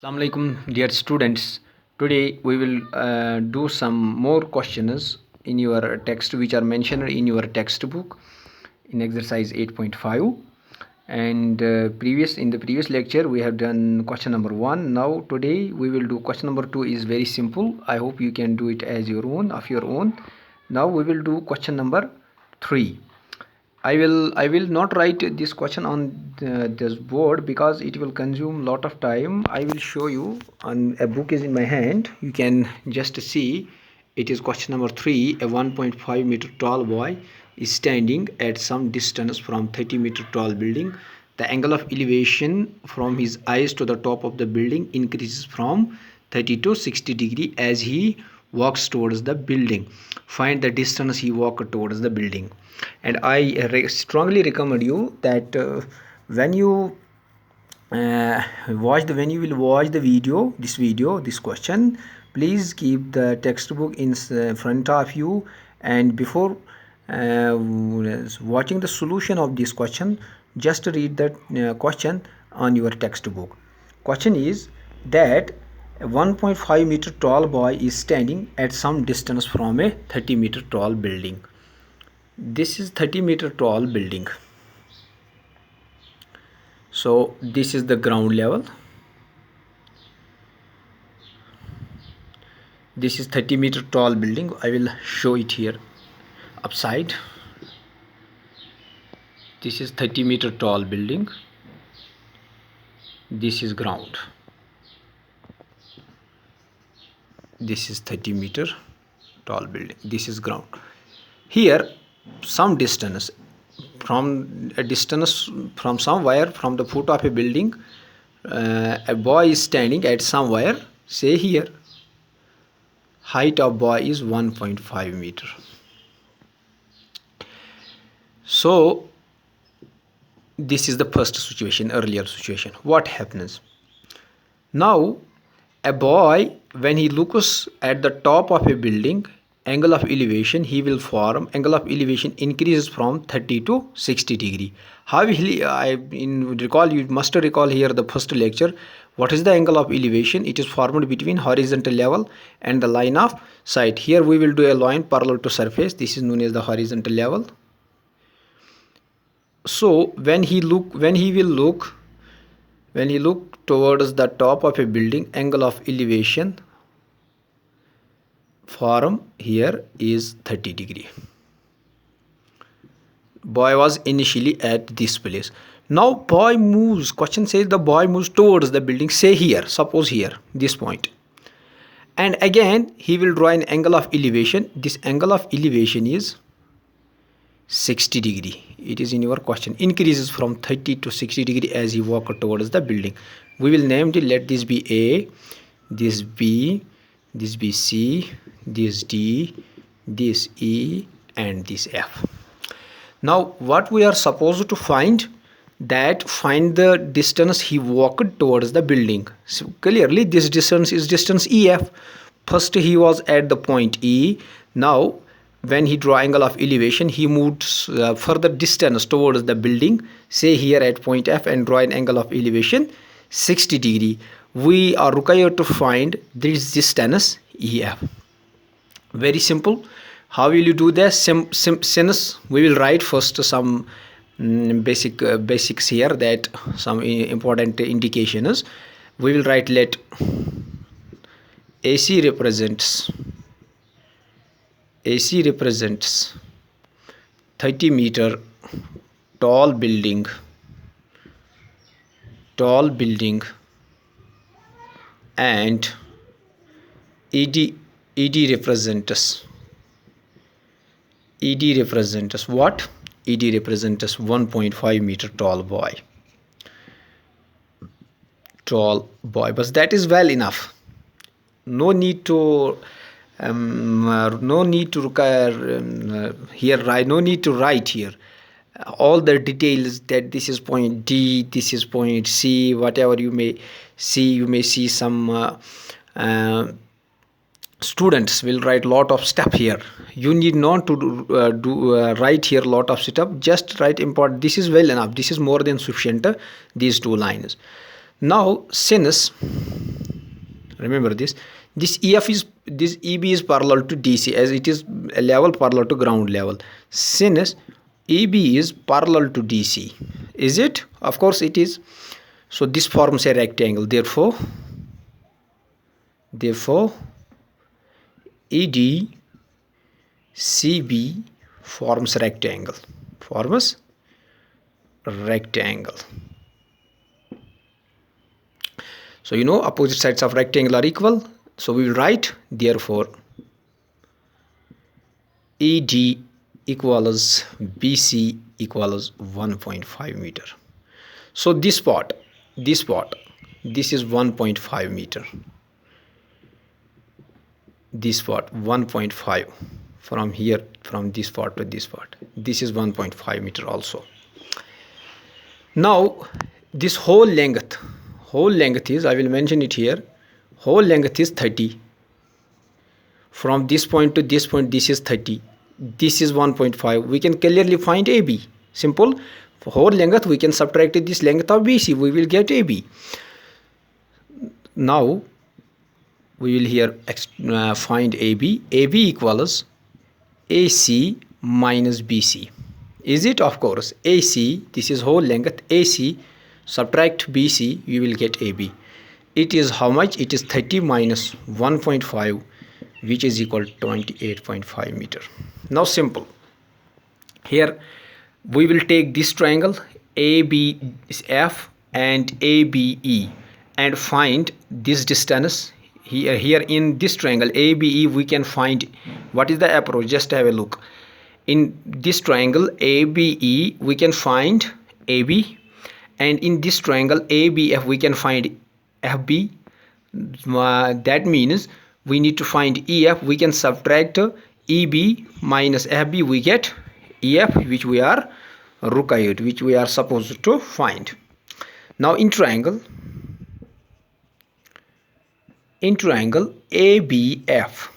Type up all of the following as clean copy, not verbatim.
Assalamu alaikum, dear students. Today we will do some more questions in your text which are mentioned in your textbook in exercise 8.5. And in the previous lecture we have done question number 1. Now today we will do question number 2. Is very simple. I hope you can do it as your own. Now we will do question number 3. I will not write this question on this board because it will consume lot of time. I will show you. On a book is in my hand, you can just see. It is question number 3. A 1.5 meter tall boy is standing at some distance from 30-meter tall building. The angle of elevation from his eyes to the top of the building increases from 30 to 60 degree as he walks towards the building. Find the distance he walked towards the building. And I strongly recommend you that when you when you will watch the video, this question, please keep the textbook in front of you, and before watching the solution of this question, just read that question on your textbook. Question is that a 1.5 meter tall boy is standing at some distance from a 30-meter tall building. This is 30-meter tall building. So this is the ground level. This is 30-meter tall building. I will show it here upside. This is 30-meter tall building. This is ground. This is 30-meter tall building. This is ground. Here some distance from somewhere from the foot of a building, a boy is standing at somewhere, say here. Height of boy is 1.5 meter. So this is the first situation, earlier situation. What happens now? A boy, when he looks at the top of a building, angle of elevation he will form. Angle of elevation increases from 30 to 60 degree. How will he, you must recall here the first lecture. What is the angle of elevation? It is formed between horizontal level and the line of sight. Here we will do a line parallel to surface. This is known as the horizontal level. So when he look towards the top of a building, angle of elevation form here is 30 degree. Boy was initially at this place. Now boy moves. Question says the boy moves towards the building, say here, suppose here, this point, and again he will draw an angle of elevation. This angle of elevation is 60 degree. It is in your question. Increases from 30 to 60 degree as he walks towards the building. We will name it. Let this be A, this B, this be C, this D, this E, and this F. Now what we are supposed to find, that find the distance he walked towards the building. So clearly this distance is distance EF. First he was at the point E. Now when he draw angle of elevation, he moves further distance towards the building, say here at point F, and draw an angle of elevation 60 degree. We are required to find this distance EF. Very simple. How will you do this? Since we will write first some basics here, that some important indication is, we will write let AC represents 30-meter tall building and ED represents what? ED represents 1.5 meter tall boy. But that is well enough. No need to write here all the details, that this is point D, this is point C, whatever you may see. You may see some students will write lot of stuff here. You need not to write here lot of stuff. Just write important. This is well enough. This is more than sufficient, these two lines. Now since Remember this. This EB is parallel to DC, as it is a level parallel to ground level. Since EB is parallel to DC, is it? Of course it is. So this forms a rectangle. Therefore ED CB forms rectangle. So you know opposite sides of rectangle are equal. So we will write, therefore ED equals BC equals 1.5 meter. So this is 1.5 meter. This part 1.5 from here, from this part to this part. This is 1.5 meter also. Now this whole length is, I will mention it here, whole length is 30. From this point to this point, this is 30. This is 1.5. We can clearly find AB. Simple. For whole length, we can subtract this length of BC. We will get AB. Now we will here find AB. AB equals AC minus BC. Is it? Of course. AC, this is whole length. AC, subtract BC, you will get AB. It is how much? It is 30 minus 1.5, which is equal to 28.5 meter. Now simple. Here we will take this triangle ABF and ABE and find this distance. Here in this triangle ABE, we can find what is the approach. Just have a look. In this triangle ABE, we can find AB, and in this triangle ABF, we can find FB. That means we need to find EF. We can subtract EB minus FB, we get EF, which we are required, which we are supposed to find. Now in triangle ABF,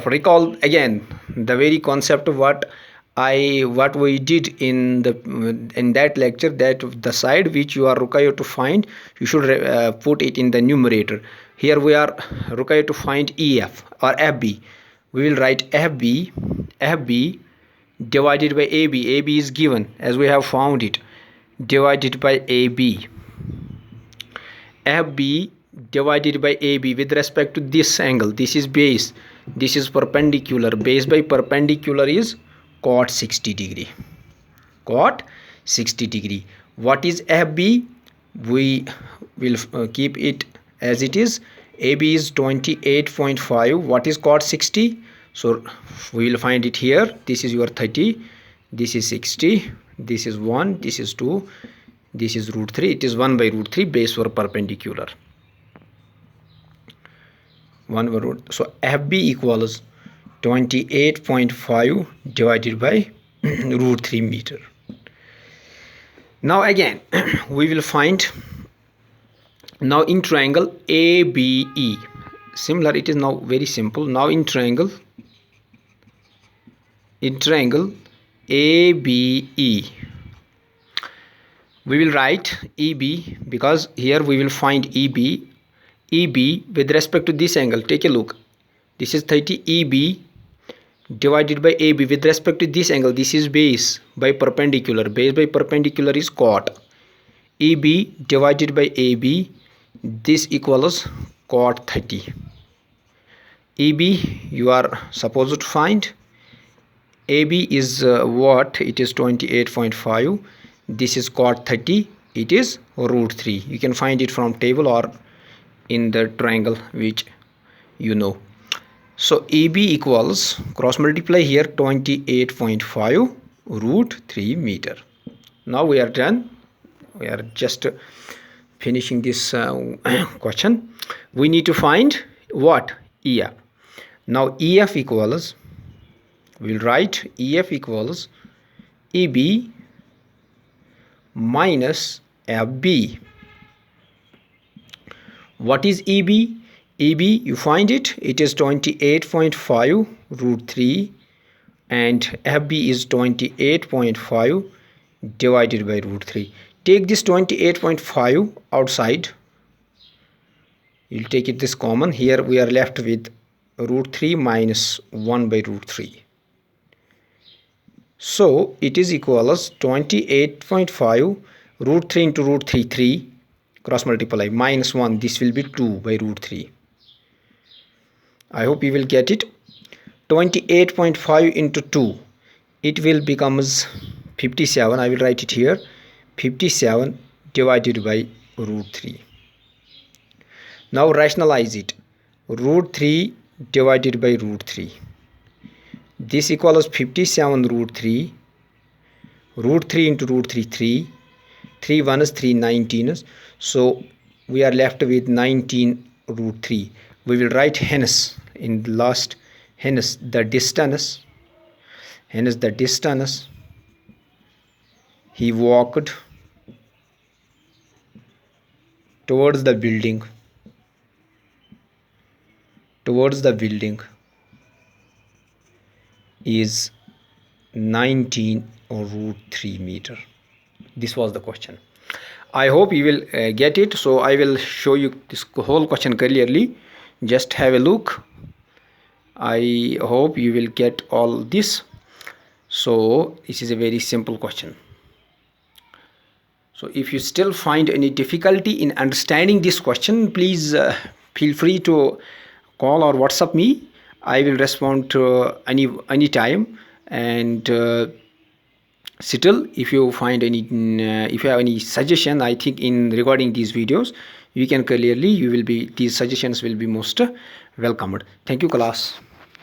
recall again the very concept of what we did in that lecture, that the side which you are required to find, you should put it in the numerator. Here we are required to find EF or FB. We will write FB divided by AB. AB is given as we have found it, divided by AB. FB divided by AB with respect to this angle. This is base, this is perpendicular. Base by perpendicular is cot 60 degree. What is FB? We will keep it as it is. AB is 28.5. What is cot 60? So we will find it here. This is your 30, this is 60, this is 1, this is 2, this is root 3. It is 1 by root 3, base or perpendicular. 1 by root. So FB equals 28.5 divided by root 3 meter. Now again we will find, now in triangle ABE, similar, it is now very simple. Now in triangle ABE, we will write EB, because here we will find EB with respect to this angle. Take a look. This is 30. EB divided by AB with respect to this angle. This is base by perpendicular. Base by perpendicular is cot. EB divided by AB, this equals cot 30. EB you are supposed to find. AB is what? It is 28.5. This is cot 30. It is root 3. You can find it from table or in the triangle which you know. So EB equals, cross multiply here, 28.5 root 3 meter. Now we are done. We are just finishing this question. We need to find what? EF. Now EF equals, we will write EF equals EB minus FB. What is EB? EB, you find it. It is 28.5 root 3 and FB is 28.5 divided by root 3. Take this 28.5 outside. You'll take it this common. Here we are left with root 3 minus 1 by root 3. So it is equal as 28.5 root 3 into root 3, 3, cross multiply, minus 1, this will be 2 by root 3. I hope you will get it. 28.5 into 2, it will become 57. I will write it here, 57 divided by root 3. Now rationalize it. Root 3 divided by root 3. This equals 57 root 3. Root 3 into root 3, 3. 3 1 is 3, 19. So we are left with 19 root 3. We will write hence in the last, hence the distance. Hence the distance he walked towards the building. Towards the building is 19 root 3 meter. This was the question. I hope you will get it. So I will show you this whole question clearly. Just have a look. I hope you will get all this. So this is a very simple question. So if you still find any difficulty in understanding this question, please feel free to call or WhatsApp me. I will respond to any time. And still, if you find any if you have any suggestion, I think in regarding these videos, you can clearly, these suggestions will be most welcomed. Thank you, class.